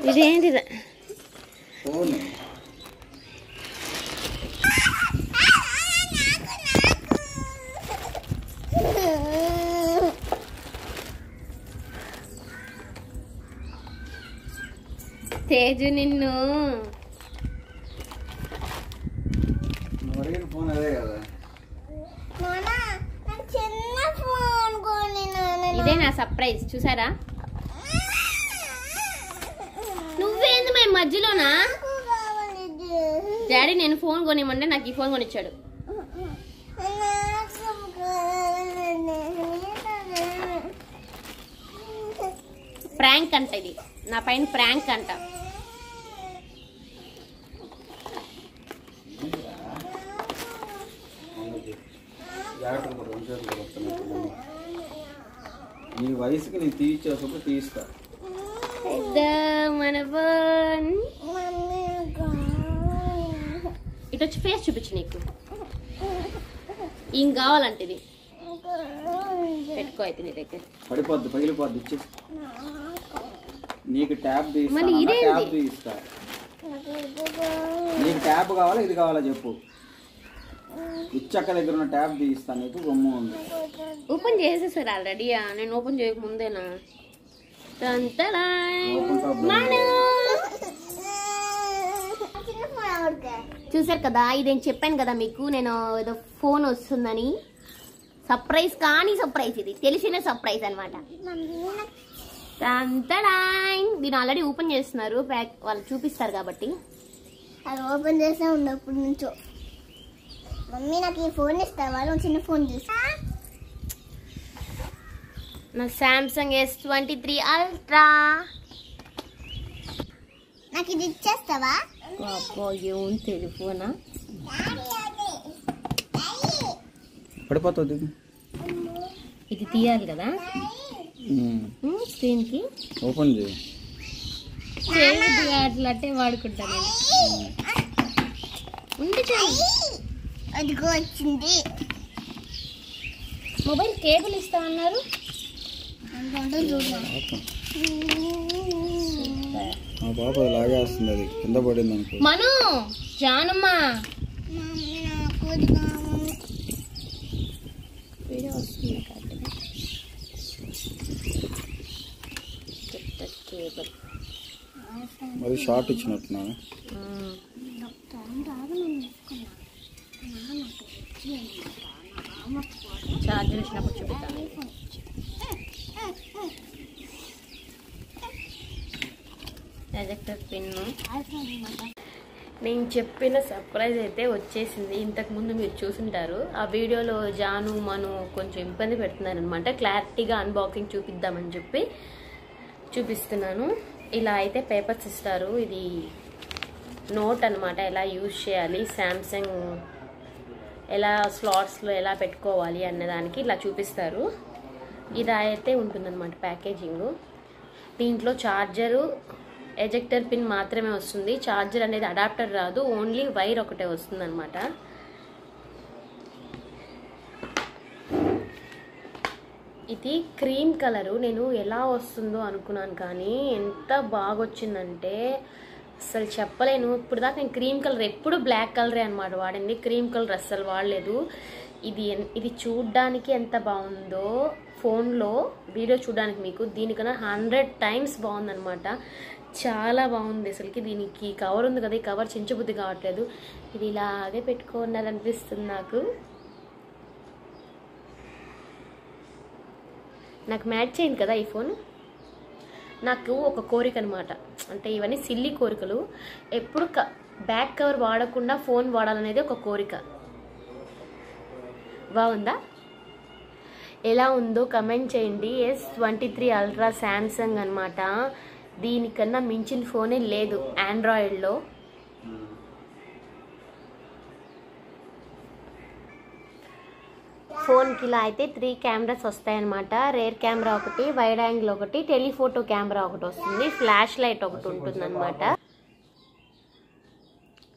ఇదేంటిది తేజు నిన్ను ఫోన్ అదే కదా ఇదే నా సర్ప్రైజ్ చూసారా నువ్వేంది మా మధ్యలోనా డాడీ నేను ఫోన్ కొనిమంటే నాకు ఈ ఫోన్ కొనిచ్చాడు ప్రాంక్ అంట ఇది నా పైన ప్రాంక్ అంట నీ వయసుకి నేను తీర్చేసప్పుడు తీస్తా మన ఫోన్ ఇటు వచ్చి ఫేస్ చూపించు నీకు ఏం కావాలంటే ఇది పెట్టుకో అయితే నీ దగ్గర పడిపోద్ది పగిలిపోద్ది ఇచ్చి నీకు ట్యాబ్ తీస్తా నీకు ట్యాబ్ కావాలా ఇది కావాలా చెప్పు ఇచ్చక్క దగ్గర ఉన్న ట్యాబ్ తీస్తా నీకు గమ్ము ఉంది ఓపెన్ చేసేసారు ఆల్రెడీ నేను ఓపెన్ చేయక ముందేనా చూసారు కదా ఇదేం చెప్పాను కదా మీకు నేను ఏదో ఫోన్ వస్తుందని సర్ప్రైజ్ కానీ సర్ప్రైజ్ ఇది తెలిసిన సర్ప్రైజ్ అనమాట దీని ఆల్రెడీ ఓపెన్ చేస్తున్నారు ప్యాక్ వాళ్ళు చూపిస్తారు కాబట్టి అది ఓపెన్ చేసే ఉన్నప్పటి నుంచో మమ్మీ నాకు ఈ ఫోన్ ఇస్తారు వాళ్ళు చిన్న ఫోన్ తీస్తా నా సామ్సంగ్ S23 అల్ట్రా నాకు ఇది ఇచ్చేస్తావా ఏం టెలిఫోనా పడిపోతుంది ఇది తీయాలి కదా స్క్రీన్ కి ఓపెన్ చేయి అట్లట్టే వాడుకుంటాను అదిగో వచ్చింది మొబైల్ కేబుల్ ఇస్తా అన్నారు మా పాప లాగేస్తుంది అది కింద పడింది అనుకో మను జానమ్మా వీడియో వస్తుంది కేబుల్ మరి షార్ట్ ఇచ్చినట్టున్నా చార్జర్ ఇచ్చినప్పుడు చూపిస్తాను ఎజెక్టర్ పిన్ను నేను చెప్పిన సర్ప్రైజ్ అయితే వచ్చేసింది ఇంతకుముందు మీరు చూసుంటారు ఆ వీడియోలో జాను మను కొంచెం ఇబ్బంది పెడుతున్నారు అనమాట క్లారిటీగా అన్బాక్సింగ్ చూపిద్దామని చెప్పి చూపిస్తున్నాను ఇలా అయితే పేపర్స్ ఇస్తారు ఇది నోట్ అనమాట ఎలా యూజ్ చేయాలి సామ్సంగ్ ఎలా స్లాట్స్లో ఎలా పెట్టుకోవాలి అన్నదానికి ఇలా చూపిస్తారు ఇలా అయితే ఉంటుందన్నమాట ప్యాకేజింగ్ దీంట్లో ఛార్జరు ఎజెక్టర్ పిన్ మాత్రమే వస్తుంది ఛార్జర్ అనేది అడాప్టర్ రాదు ఓన్లీ వైర్ ఒకటే వస్తుంది అనమాట ఇది క్రీమ్ కలరు నేను ఎలా వస్తుందో అనుకున్నాను కానీ ఎంత బాగా వచ్చిందంటే అసలు చెప్పలేను ఇప్పుడు దాకా నేను క్రీమ్ కలర్ ఎప్పుడు బ్లాక్ కలరే అనమాట వాడింది క్రీమ్ కలర్ అస్సలు వాడలేదు ఇది చూడ్డానికి ఎంత బాగుందో ఫోన్లో వీడియో చూడడానికి మీకు దీనికన్నా 100 టైమ్స్ బాగుందనమాట చాలా బాగుంది అసలుకి దీనికి కవర్ ఉంది కదా ఈ కవర్ చించబుద్ధి కావట్లేదు ఇది ఇలాగే పెట్టుకోవాలనిపిస్తుంది నాకు మ్యాచ్ అయింది కదా ఈ ఫోన్ నాకు ఒక కోరిక అనమాట అంటే ఇవన్నీ సిల్లీ కోరికలు ఎప్పుడు బ్యాక్ కవర్ వాడకుండా ఫోన్ వాడాలనేది ఒక కోరిక బాగుందా ఎలా ఉందో కమెంట్ చేయండి S23 అల్ట్రా సామ్సంగ్ అనమాట దీనికన్నా మించిన ఫోనే లేదు ఆండ్రాయిడ్లో ఫోన్కి ఇలా అయితే 3 కెమెరాస్ వస్తాయన్నమాట. రేర్ కెమెరా ఒకటి, వైడ్ యాంగిల్ ఒకటి, టెలిఫోటో కెమెరా ఒకటి వస్తుంది, ఫ్లాష్ లైట్ ఒకటి ఉంటుందన్నమాట.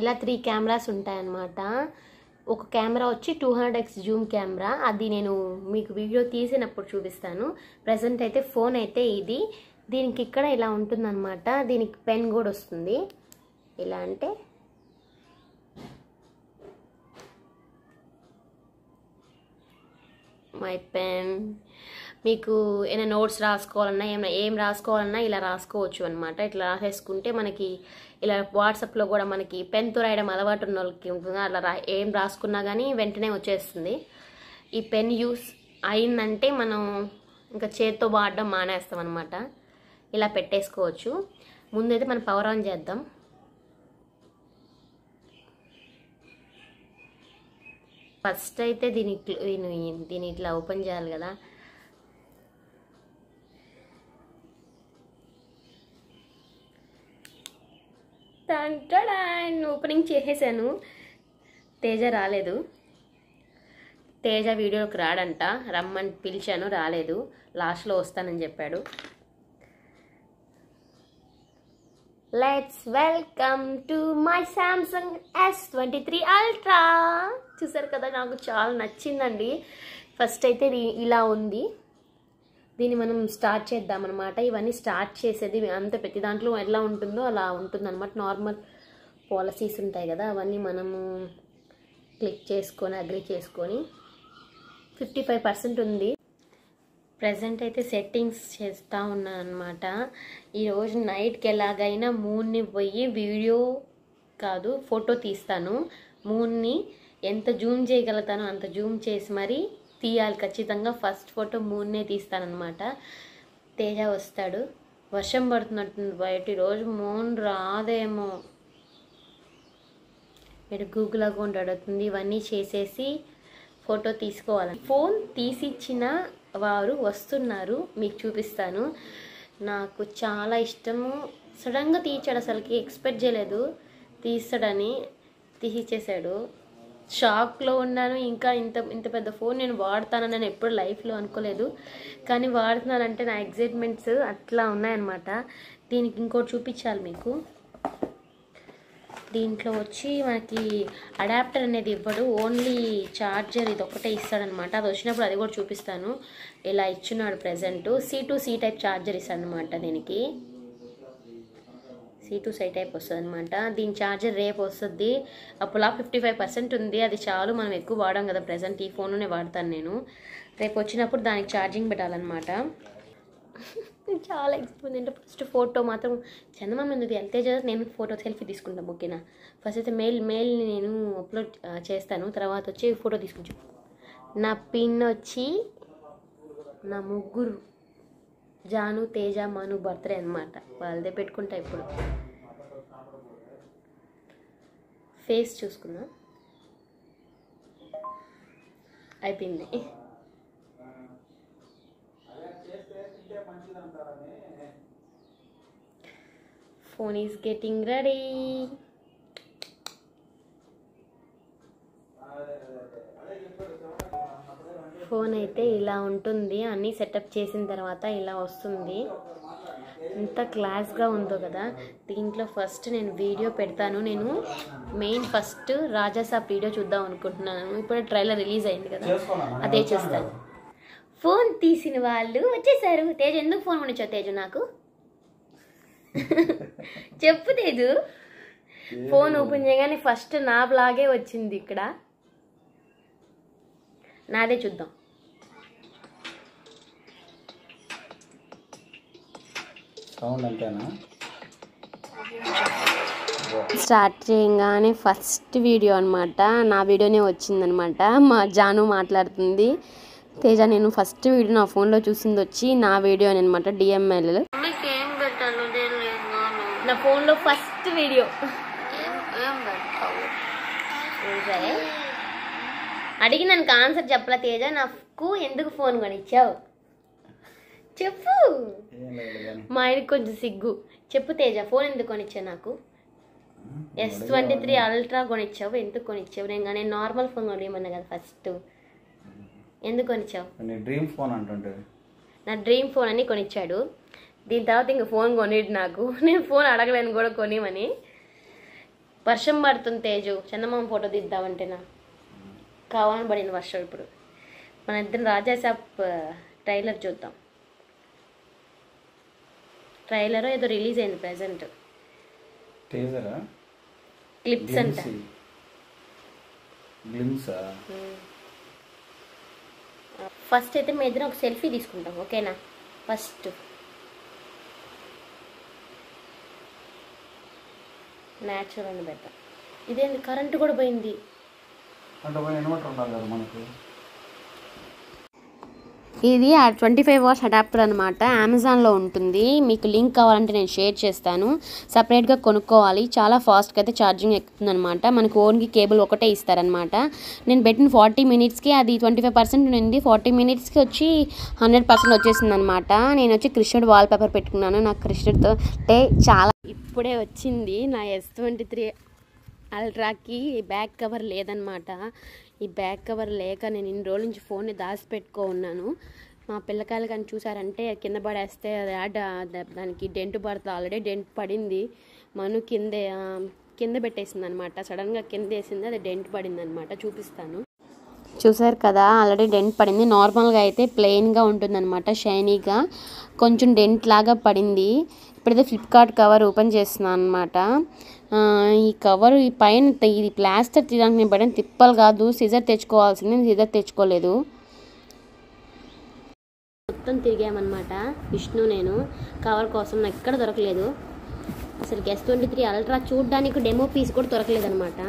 ఇలా 3 కెమెరాస్ ఉంటాయన్నమాట. ఒక కెమెరా వచ్చి 200x జూమ్ కెమెరా, అది నేను మీకు వీడియో తీసినప్పుడు చూపిస్తాను. ప్రజెంట్ అయితే ఫోన్ అయితే ఇది. దీనికి ఇక్కడ ఇలా ఉంటుందన్నమాట. దీనికి పెన్ కూడా వస్తుంది. ఇలా అంటే మై పెన్, మీకు ఏమైనా నోట్స్ రాసుకోవాలన్నా ఏం రాసుకోవాలన్నా ఇలా రాసుకోవచ్చు అనమాట. ఇట్లా రాసేసుకుంటే మనకి ఇలా వాట్సాప్లో కూడా మనకి పెన్తో రాయడం అలవాటు ఉన్న వాళ్ళకి ఉంటుంది. అలా ఏం రాసుకున్నా కానీ వెంటనే వచ్చేస్తుంది. ఈ పెన్ యూస్ అయిందంటే మనం ఇంకా చేత్తో వాడడం మానేస్తాం అనమాట. ఇలా పెట్టేసుకోవచ్చు. ముందైతే మనం పవర్ ఆన్ చేద్దాం. ఫస్ట్ అయితే దీన్ని ఇట్లా ఓపెన్ చేయాలి కదా. ఓపెనింగ్ చేసేసాను. తేజ రాలేదు. తేజ వీడియోకి రాడంట. రమ్మని పిలిచాను, రాలేదు. లాస్ట్లో వస్తానని చెప్పాడు. Let's welcome to my Samsung S23 Ultra. చూసారు కదా, నాకు చాలా నచ్చిందండి. ఫస్ట్ అయితే ఇలా ఉంది. దీన్ని మనం స్టార్ట్ చేద్దామన్నమాట. ఇవన్నీ స్టార్ట్ చేసేది అంత ప్రతి దాంట్లో ఎలా ఉంటుందో అలా ఉంటుందన్నమాట. నార్మల్ పాలసీస్ ఉంటాయి కదా, అవన్నీ మనము క్లిక్ చేసుకొని అగ్రీ చేసుకొని 55% ఉంది. ప్రజెంట్ అయితే సెట్టింగ్స్ చేస్తూ ఉన్నాను అనమాట. ఈరోజు నైట్కి ఎలాగైనా మూన్ని పోయి వీడియో కాదు ఫోటో తీస్తాను. మూన్ని ఎంత జూమ్ చేయగలుగుతానో అంత జూమ్ చేసి మరీ తీయాలి ఖచ్చితంగా. ఫస్ట్ ఫోటో మూన్నే తీస్తానన్నమాట. తేజ వస్తాడు. వర్షం పడుతున్నట్టుంది బయట. ఈరోజు మూన్ రాదేమో. మీరు గూగుల్ అకౌంట్ అడుగుతుంది. ఇవన్నీ చేసేసి ఫోటో తీసుకోవాలి. ఫోన్ తీసిచ్చిన వారు వస్తున్నారు, మీకు చూపిస్తాను. నాకు చాలా ఇష్టము. సడన్గా తీర్చాడు, అసలుకి ఎక్స్పెక్ట్ చేయలేదు తీస్తాడని. తీసిచ్చేసాడు. షాక్లో ఉన్నాను. ఇంకా ఇంత పెద్ద ఫోన్ నేను వాడతానని నేను ఎప్పుడు లైఫ్లో అనుకోలేదు, కానీ వాడుతున్నానంటే నా ఎగ్జైట్మెంట్స్ అట్లా ఉన్నాయన్నమాట. దీనికి ఇంకోటి చూపించాలి మీకు. దీంట్లో వచ్చి మనకి అడాప్టర్ అనేది ఇవ్వడు, ఓన్లీ ఛార్జర్ ఇది ఒకటే ఇస్తాడనమాట. అది వచ్చినప్పుడు అది కూడా చూపిస్తాను. ఇలా ఇచ్చున్నాడు ప్రజెంట్. C2C టైప్ ఛార్జర్ ఇస్తాడనమాట. దీనికి C2C టైప్ వస్తుంది అనమాట. దీని ఛార్జర్ రేపు వస్తుంది. అప్పులా 55% ఉంది. అది చాలు, మనం ఎక్కువ వాడాం కదా. ప్రజెంట్ ఈ ఫోన్లోనే వాడతాను నేను. రేపు వచ్చినప్పుడు దానికి ఛార్జింగ్ పెట్టాలన్నమాట. చాలా ఎక్స్పీరియన్స్. అంటే ఫస్ట్ ఫోటో మాత్రం చందమామ ఎందుకు వెళ్తే నేను ఫోటో సెల్ఫీ తీసుకుంటాను. ఓకేనా? ఫస్ట్ అయితే మెయిల్ని నేను అప్లోడ్ చేస్తాను. తర్వాత వచ్చి ఫోటో తీసుకుంటాను. నా పిన్ వచ్చి నా ముగ్గురు జాను, తేజ, మను బర్త్డే అనమాట. వాళ్ళదే పెట్టుకుంటా. ఇప్పుడు ఫేస్ చూసుకుందాం. అయిపోయింది. Phone is getting ready. Phone అయితే ఇలా ఉంటుంది. అన్నీ సెటప్ చేసిన తర్వాత ఇలా వస్తుంది. ఎంత క్లాస్గా ఉందో కదా. దీంట్లో ఫస్ట్ నేను వీడియో పెడతాను. నేను మెయిన్ ఫస్ట్ రాజాసాబ్ వీడియో చూద్దాం అనుకుంటున్నాను. ఇప్పుడు ట్రైలర్ రిలీజ్ అయింది కదా, అదే చూస్తాను. ఫోన్ తీసిన వాళ్ళు వచ్చేసారు. తేజు, ఎందుకు ఫోన్ కొనిచ్చావు తేజు నాకు? చెప్పు తేజు. ఫోన్ ఓపెన్ చేయగానే ఫస్ట్ నా బ్లాగే వచ్చింది. ఇక్కడ నాదే చూద్దాం. స్టార్ట్ చేయగానే ఫస్ట్ వీడియో అనమాట. నా వీడియోనే వచ్చిందనమాట. మా జాను మాట్లాడుతుంది. తేజ, నేను ఫస్ట్ వీడియో నా ఫోన్లో చూసింది వచ్చి నా వీడియో అనమాట. DML నా ఫోన్లో ఫస్ట్ వీడియో. అడిగినానికి ఆన్సర్ చెప్పలా తేజ. నాకు ఎందుకు ఫోన్ కొనిచ్చావు చెప్పు. మా ఆయనకి కొంచెం సిగ్గు. చెప్పు తేజ, ఫోన్ ఎందుకు కొనిచ్చావు నాకు? S23 Ultra కొనిచ్చావు. ఎందుకు కొనిచ్చావు? నేను నార్మల్ ఫోన్ కొనియమన్నా కదా ఫస్ట్. ఎందుకు కొనిచ్చావు? నీ డ్రీమ్ ఫోన్ అంటుంటే. నా డ్రీమ్ ఫోన్ అని కొనిచ్చాడు. దీని తర్వాత ఇంక ఫోన్ కొనిడు నాకు. నేను ఫోన్ అడగలేను కూడా కొనిమని. వర్షం పడుతుంది తేజు, చందమామ ఫోటో తీద్దామంటే నా కావాలని పడిన వర్షం. ఇప్పుడు మన ఇద్దరం రాజాసాబ్ ట్రైలర్ చూద్దాం. ట్రైలర్ ఏదో రిలీజ్ అయింది ప్రెసెంట్. క్లిప్స్ అంట. ఫస్ట్ అయితే మీ ఇద్దరం ఒక సెల్ఫీ తీసుకుంటాం, ఓకేనా? ఫస్ట్ న్యాచురల్ అని పెడతాం. ఇదేంది కరెంటు కూడా పోయింది. ఇది 25 వాట్స్ అడాప్టర్ అనమాట. అమెజాన్లో ఉంటుంది. మీకు లింక్ కావాలంటే నేను షేర్ చేస్తాను. సపరేట్గా కొనుక్కోవాలి. చాలా ఫాస్ట్గా అయితే ఛార్జింగ్ ఎక్కుతుంది అనమాట. మనకు ఓన్కి కేబుల్ ఒకటే ఇస్తారనమాట. నేను పెట్టిన 40 మినిట్స్కి అది 25% ఉంది. 40 మినిట్స్కి వచ్చి 100% వచ్చేసింది అనమాట. నేను వచ్చి కృష్ణుడు వాల్ పేపర్ పెట్టుకున్నాను. నాకు కృష్ణుడితో అంటే చాలా ఇప్పుడే వచ్చింది. నా S23 అల్ట్రాకి బ్యాక్ కవర్ లేదనమాట. ఈ బ్యాక్ కవర్ లేక నేను ఇన్ని రోజుల నుంచి ఫోన్ని దాచిపెట్టుకో ఉన్నాను. మా పిల్లకాయలు కానీ చూసారంటే కింద పడేస్తే దానికి డెంట్ పడుతుంది. ఆల్రెడీ డెంట్ పడింది. మను కింద పెట్టేసింది అనమాట. సడన్గా కింద వేసింది, అది డెంట్ పడింది అనమాట. చూపిస్తాను. చూసారు కదా, ఆల్రెడీ డెంట్ పడింది. నార్మల్గా అయితే ప్లెయిన్గా ఉంటుందన్నమాట, షైనీగా. కొంచెం డెంట్ లాగా పడింది. ఇప్పుడైతే ఫ్లిప్కార్ట్ కవర్ ఓపెన్ చేస్తున్నాను అనమాట. ఈ కవర్ ఈ పైన ఇది ప్లాస్టర్ తీయడానికి నేను పడిన తిప్పలు కాదు, సిజర్ తెచ్చుకోవాల్సింది. నేను సిజర్ తెచ్చుకోలేదు. మొత్తం తిరిగామన్నమాట విష్ణు నేను కవర్ కోసం. నాకు ఎక్కడ దొరకలేదు అసలు. S23 అల్ట్రా చూడడానికి డెమో పీస్ కూడా దొరకలేదు అనమాట.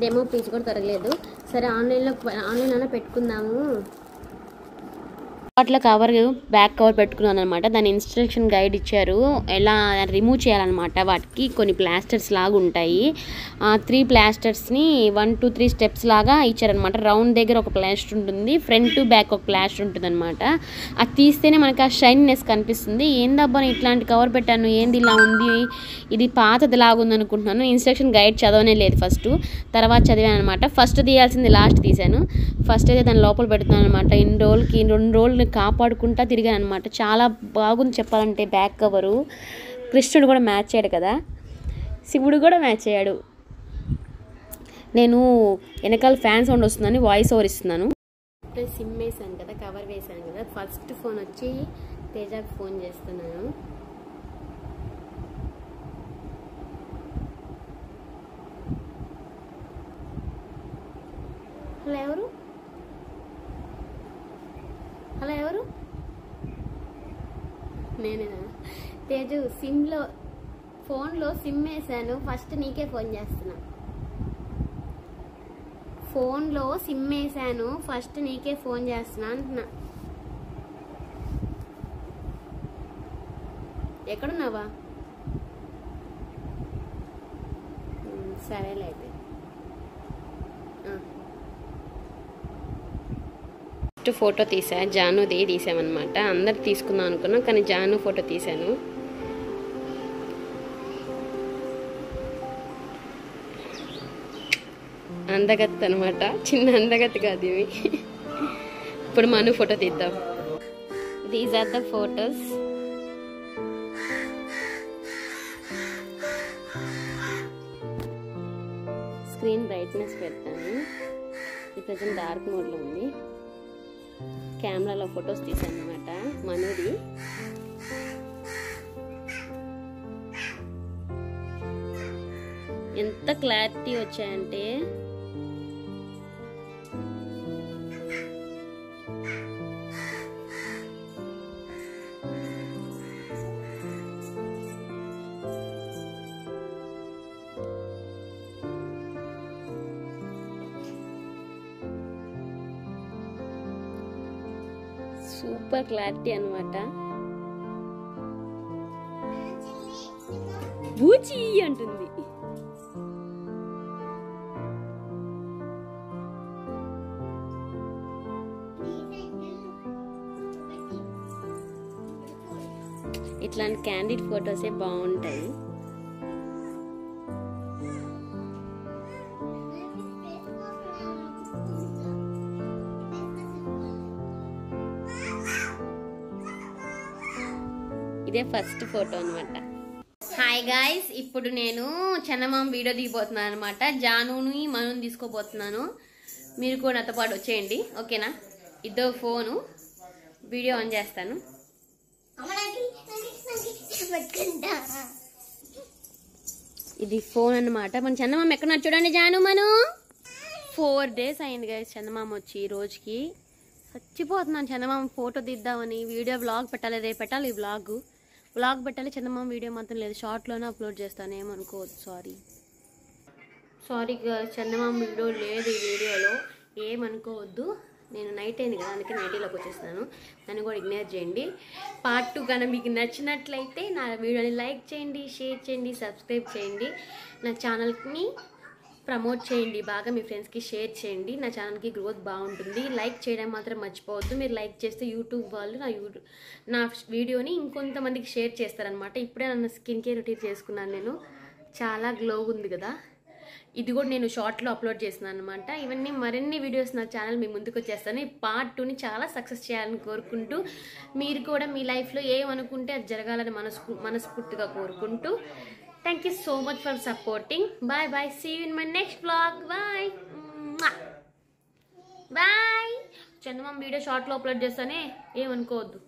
డెమో పీస్ కూడా దొరకలేదు. సరే ఆన్లైన్లోనే పెట్టుకుందాము. వాటిలో కవర్ బ్యాక్ కవర్ పెట్టుకున్నాను అనమాట. దాని ఇన్స్ట్రక్షన్ గైడ్ ఇచ్చారు, ఎలా రిమూవ్ చేయాలన్నమాట. వాటికి కొన్ని ప్లాస్టర్స్ లాగా ఉంటాయి. 3 ప్లాస్టర్స్ని 1 2 3 స్టెప్స్ లాగా ఇచ్చారనమాట. రౌండ్ దగ్గర ఒక ప్లాస్టర్ ఉంటుంది, ఫ్రంట్ టు బ్యాక్ ఒక ప్లాస్టర్ ఉంటుంది అనమాట. అది తీస్తేనే మనకి ఆ షైనీనెస్ కనిపిస్తుంది. ఏందబ్బా ఇట్లాంటి కవర్ పెట్టాను, ఏంది ఇలా ఉంది, ఇది పాతది లాగా ఉంది అనుకుంటున్నాను. ఇన్స్ట్రక్షన్ గైడ్ చదవనే లేదు ఫస్ట్, తర్వాత చదివాను అనమాట. ఫస్ట్ తీయాల్సింది లాస్ట్ తీశాను. ఫస్ట్ అయితే దాని లోపల పెడుతున్నాను అనమాట. 2 రోజులు కాపాడుకుంటా తిరిగాను అనమాట. చాలా బాగుంది చెప్పాలంటే బ్యాక్ కవరు. కృష్ణుడు కూడా మ్యాచ్ అయ్యాడు కదా, శివుడు కూడా మ్యాచ్ అయ్యాడు. నేను వెనకాల ఫ్యాన్ సౌండ్ వస్తుందని వాయిస్ ఓవర్ ఇస్తున్నాను. ఇప్పుడే సిమ్ వేసాను కదా, కవర్ వేసాను కదా. ఫస్ట్ ఫోన్ వచ్చి తేజాకి ఫోన్ చేస్తున్నాను. హలో ఎవరు? హలో ఎవరు? నేనేనా? తేజు ఫోన్లో సిమ్ వేసాను. ఫస్ట్ నీకే ఫోన్ చేస్తున్నా. ఫోన్లో సిమ్ వేసాను, ఫస్ట్ నీకే ఫోన్ చేస్తున్నా అంటున్నా. ఎక్కడున్నావా? సరేలే అయితే. ఫోటో తీసా, జానుది తీసామన్నమాట. అందరు తీసుకుందాం అనుకున్నాం కానీ జాను ఫోటో తీసాను. అందగత్తి అనమాట, చిన్న అందగత్తి కాదు ఇవి. ఇప్పుడు మను ఫోటో తీద్దాం. These are the photos. Screen brightness పెడతాను. ఈ ప్రజెంట్ డార్క్ మోడ్లో ఉంది. కెమెరాలో ఫొటోస్ తీసాను అనమాట మనుది. ఎంత క్లారిటీ వచ్చాయంటే సూపర్ క్లారిటీ అనమాట. బూచి అంటుంది. ఇట్లాంటి క్యాండిడ్ ఫొటోసే బాగుంటాయి. ఇదే ఫస్ట్ ఫోటో అనమాట. హాయ్ గాయ్స్, ఇప్పుడు నేను చందమామ వీడియో దిగిపోతున్నాను అనమాట. జానుని మనుని తీసుకోబోతున్నాను. మీరు కూడా నాతో పాటు వచ్చేయండి, ఓకేనా? ఇదో ఫోను, వీడియో ఆన్ చేస్తాను. ఇది ఫోన్ అన్నమాట. మన చందమామ ఎక్కడున్నారు చూడండి. జాను మను 4 days అయింది గైస్ చందమామ వచ్చి. ఈ రోజుకి చచ్చిపోతున్నాను. చందమామ ఫోటో తీద్దామని, వీడియో వ్లాగ్ పెట్టాలి, రేపు పెట్టాలి. వ్లాగ్ పెట్టాలి. చందమామ వీడియో మాత్రం లేదు, షార్ట్లోనే అప్లోడ్ చేస్తాను, ఏమనుకోవద్దు. సారీ గైస్, చందమామ వీడియో లేదు ఈ వీడియోలో, ఏమనుకోవద్దు. నేను నైట్ అయింది కదా, అందుకే నైటీలోకి వచ్చేస్తున్నాను. నన్ను కూడా ఇగ్నోర్ చేయండి. పార్ట్ 2 కన్నా మీకు నచ్చినట్లయితే నా వీడియోని లైక్ చేయండి, షేర్ చేయండి, సబ్స్క్రైబ్ చేయండి. నా ఛానల్ని ప్రమోట్ చేయండి, బాగా మీ ఫ్రెండ్స్కి షేర్ చేయండి. నా ఛానల్కి గ్రోత్ బాగుంటుంది. లైక్ చేయడం మాత్రం మర్చిపోవద్దు. మీరు లైక్ చేస్తే యూట్యూబ్ వాళ్ళు నా వీడియోని ఇంకొంతమందికి షేర్ చేస్తారనమాట. ఇప్పుడే నన్ను స్కిన్ కేర్ రొటీన్ చేసుకున్నాను నేను. చాలా గ్లోగా ఉంది కదా. ఇది కూడా నేను షార్ట్లో అప్లోడ్ చేస్తున్నాను అనమాట. ఇవన్నీ మరిన్ని వీడియోస్ నా ఛానల్ మీ ముందుకు వచ్చేస్తాను. పార్ట్ 2ని చాలా సక్సెస్ చేయాలని కోరుకుంటూ, మీరు కూడా మీ లైఫ్లో ఏమనుకుంటే అది జరగాలని మనస్ఫూర్తిగా కోరుకుంటూ, thank you so much for supporting. Bye bye, see you in my next vlog. Bye bye. చందమామ వీడియో షార్ట్లో అప్లోడ్ చేస్తానే, ఏమనుకోవద్దు.